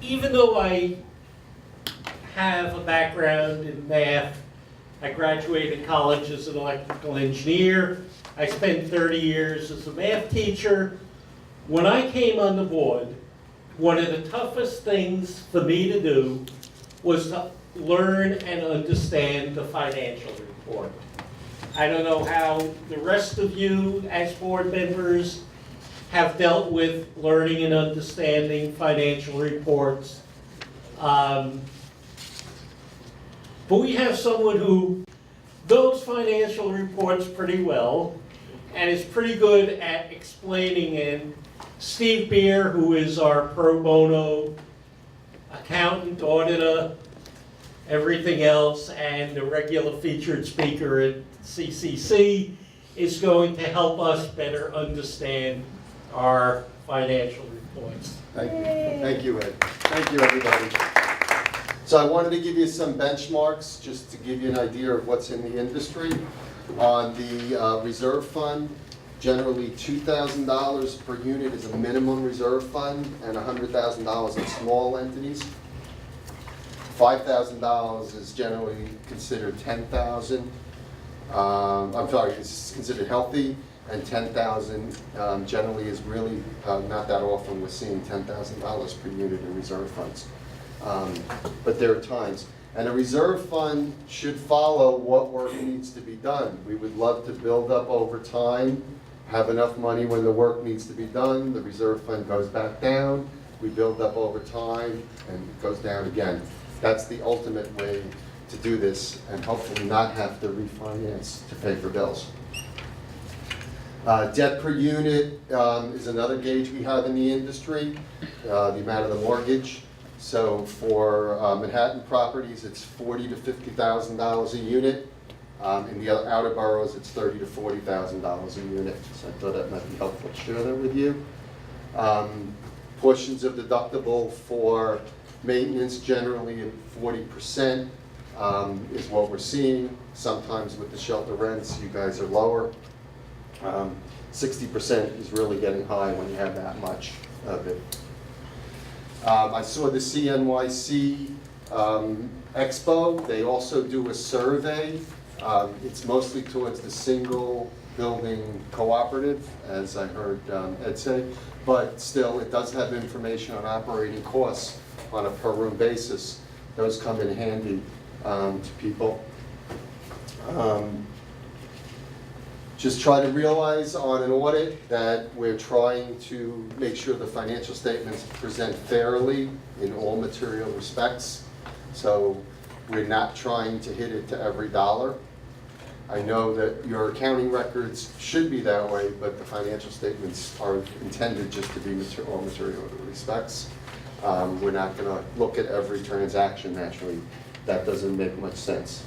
even though I have a background in math, I graduated college as an electrical engineer. I spent 30 years as a math teacher. When I came on the board, one of the toughest things for me to do was to learn and understand the financial report. I don't know how the rest of you as board members have dealt with learning and understanding financial reports. But we have someone who knows financial reports pretty well and is pretty good at explaining it. Steve Beer, who is our pro bono accountant, auditor, everything else, and a regular featured speaker at CCC, is going to help us better understand our financial reports. Thank you. Thank you, Ed. Thank you, everybody. So I wanted to give you some benchmarks, just to give you an idea of what's in the industry. On the reserve fund, generally $2,000 per unit is a minimum reserve fund, and $100,000 in small entities. $5,000 is generally considered $10,000. I'm sorry, it's considered healthy, and $10,000 generally is really not that often. We're seeing $10,000 per unit in reserve funds. But there are times. And a reserve fund should follow what work needs to be done. We would love to build up over time, have enough money when the work needs to be done. The reserve fund goes back down. We build up over time, and it goes down again. That's the ultimate way to do this, and hopefully not have to refinance to pay for bills. Debt per unit is another gauge we have in the industry, the amount of the mortgage. So for Manhattan properties, it's $40,000 to $50,000 a unit. In the other outer boroughs, it's $30,000 to $40,000 a unit. So I thought that might be helpful to share that with you. Portions of deductible for maintenance, generally at 40%, is what we're seeing. Sometimes with the shelter rents, you guys are lower. 60% is really getting high when you have that much of it. I saw the CNYC Expo. They also do a survey. It's mostly towards the single building cooperative, as I heard Ed say, but still it does have information on operating costs on a per room basis. Those come in handy to people. Just try to realize on an audit that we're trying to make sure the financial statements present fairly in all material respects. So we're not trying to hit it to every dollar. I know that your accounting records should be that way, but the financial statements are intended just to be all material respects. We're not going to look at every transaction naturally. That doesn't make much sense.